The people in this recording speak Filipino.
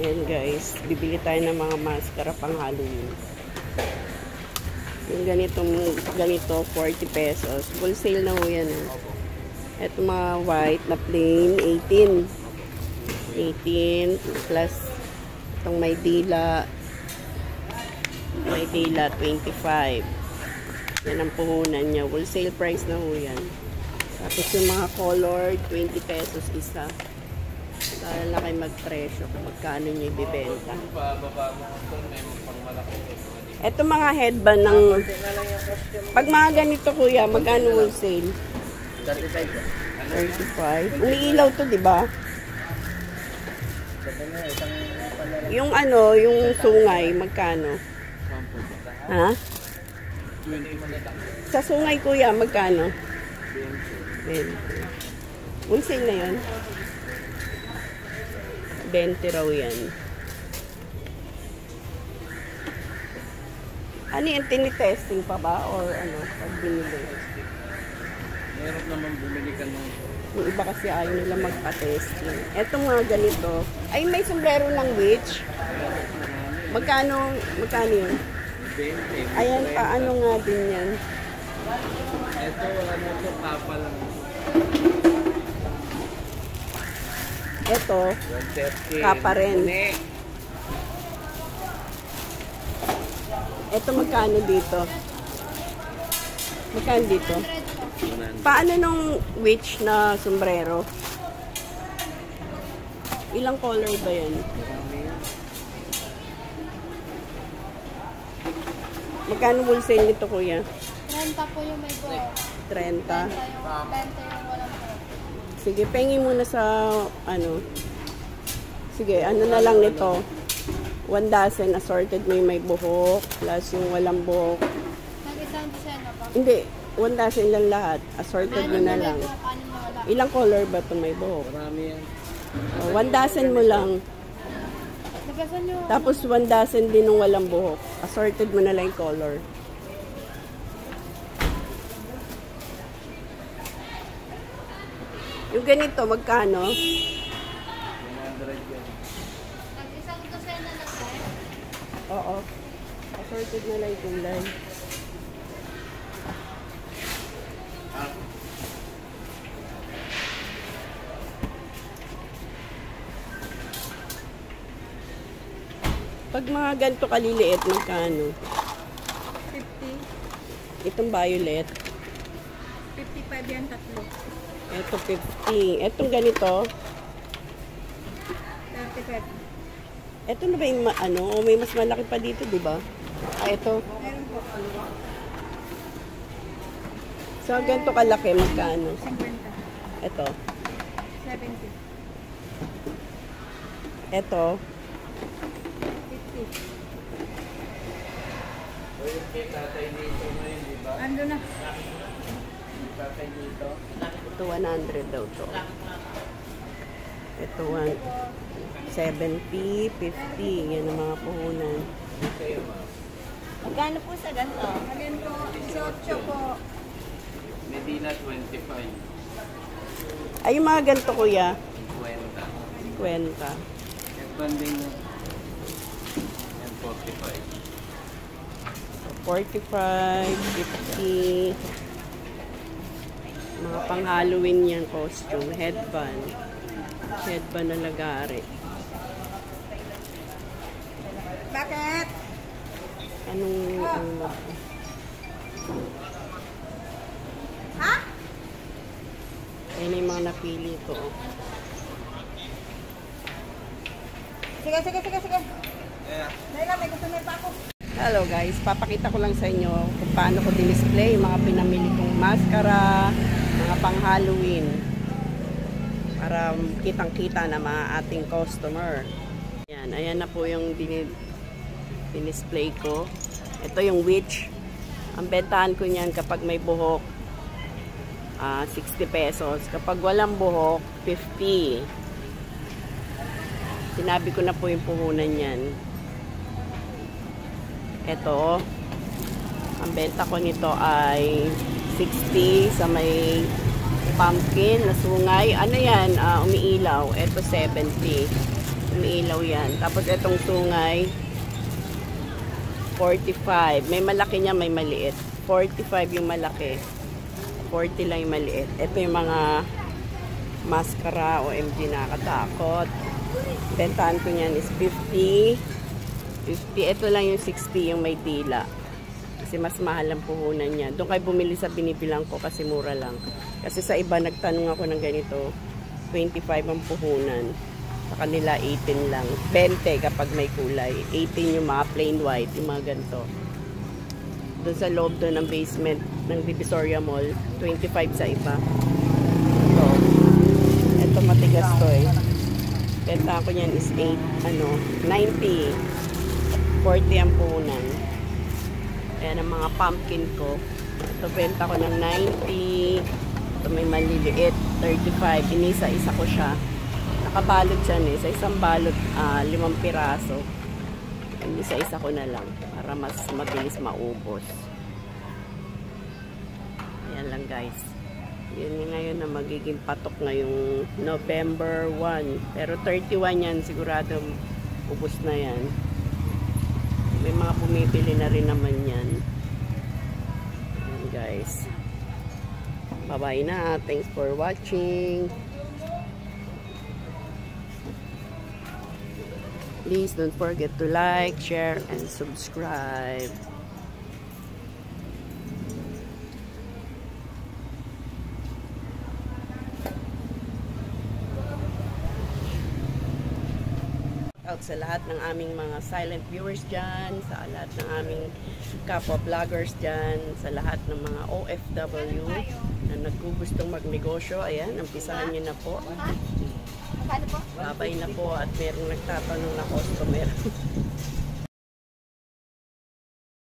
Ayan guys, bibili tayo ng mga maskara pang Halloween. Yung ganito, 40 pesos. Full sale na ho yan. Ito mga white na plain, 18. 18 plus itong may dila. May dila, 25. Yan ang puhunan niya. Full sale price na ho yan. Tapos yung mga color, 20 pesos isa. Dahil na kayo mag-presyo kung magkano nyo ibibenta. Ito mga headband ng... Pag mga ganito kuya, magkano wholesale? 35. Umiilaw to, di ba? Yung ano, yung sungay, magkano? Ha? Sa sungay kuya, magkano? 20. Wholesale na yun? 20 raw yan. Ano yung tinitesting pa ba? Or ano, pag binili? Meron naman bumili ka ng... Yung iba kasi ayaw nila magpa-testing. Eto mga ganito. Ay, may sombrero ng witch. Magkano yun? 20. Ayan, paano nga din yan? Ito, ano ito, papa lang. Ito, kapa rin. Ito, magkano dito? Magkano dito? Paano nung witch na sombrero? Ilang color ba yan? Magkano wholesale nito, kuya? 30 po yung may buhok. 30. 20 yung walang buhok. Sige, pengi muna sa, ano. Sige, ano na lang nito. 1 dozen assorted may buhok, plus yung walang buhok. Nag-isang dosena pa? Hindi, 1 dozen lang lahat. Assorted mo na lang. Ilang color ba ito may buhok? Marami yan. 1 dozen mo lang. Tapos 1 dozen din ng walang buhok. Assorted mo na lang yung color. Yung ganito, magkano? 100 yan. Nag-isang dosena na sir? Oo. Assorted na lang yung kulay. Pag mga ganito kaliliit, magkano? 50. Itong violet. 55 yan, tatlo. Ito 50. Itong ganito. 35. Ito na ba yung ano? O may mas malaki pa dito, di ba? Ah, ito. Meron po. So, ganito kalaki, magkano? 50. Ito. 70. Ito. 50. O yung kay tatay dito ngayon, di ba? Ando na. Yung tatay dito. Ito 100 daw to. Ito 70, 50. Yan ang mga puhunan. Sa'yo, ma'am. Magkano po sa ganito? Again po, 18 po. Medina 25. Ay, yung mga ganito, kuya. 20. 50. Expanding na. And 45. 45, 50. Mga pang Halloween yan costume. Headband. Headband na lagari. Bakit? Anong... Ha? Ayun yung mga napili ko. Sige. Yeah. Naila, may customer pa ako. Hello guys, papakita ko lang sa inyo kung paano ko display yung mga pinamili kong maskara, mga pang Halloween. Para kitang-kita na mga ating customer. Ayan na po yung dinisplay ko. Ito yung witch. Ang bentahan ko niyan kapag may buhok, 60 pesos. Kapag walang buhok, 50. Sinabi ko na po yung puhunan niyan. Ito, ang benta ko nito ay 60 sa may pumpkin na sungay. Ano yan? Umiilaw. Ito 70. Umiilaw yan. Tapos itong sungay, 45. May malaki niya, may maliit. 45 yung malaki. 40 lang yung maliit. Ito yung mga mascara o MG nakatakot. Bentahan ko niyan is 50. 50. Ito lang yung 60 yung may dila. Kasi mas mahal ang puhunan niya. Doon kayo bumili sa binibilang ko kasi mura lang. Kasi sa iba nagtanong ako ng ganito, 25 ang puhunan. Sa kanila 18 lang. 20 kapag may kulay. 18 yung mga plain white, yung mga ganito. Doon sa loob doon ng basement ng Divisoria Mall, 25 sa iba. Ito matigas to eh. Benta ko niyan is 90. 40 ang puhunan. Ayan ang mga pumpkin ko. Ito benta ko ng 90. Ito may maliliit, 35. Inisa-isa ko siya. Nakabalot siya eh. Sa isang balot, 5 piraso. Inisa-isa ko na lang para mas mabilis maubos. Ayan lang guys. Yun ngayon na magiging patok ngayong November 1. Pero 31 yan, sigurado ubos na yan. May mga bumibili na rin naman yan. Ayan guys. Bye-bye na. Thanks for watching. Please don't forget to like, share, and subscribe. Out sa lahat ng aming mga silent viewers dyan, sa lahat ng aming kapwa vloggers dyan, sa lahat ng mga OFW na nagugustong magnegosyo. Ayan, umpisahan nyo na po. Paano po? Babay na po at merong nagtatanong na customer.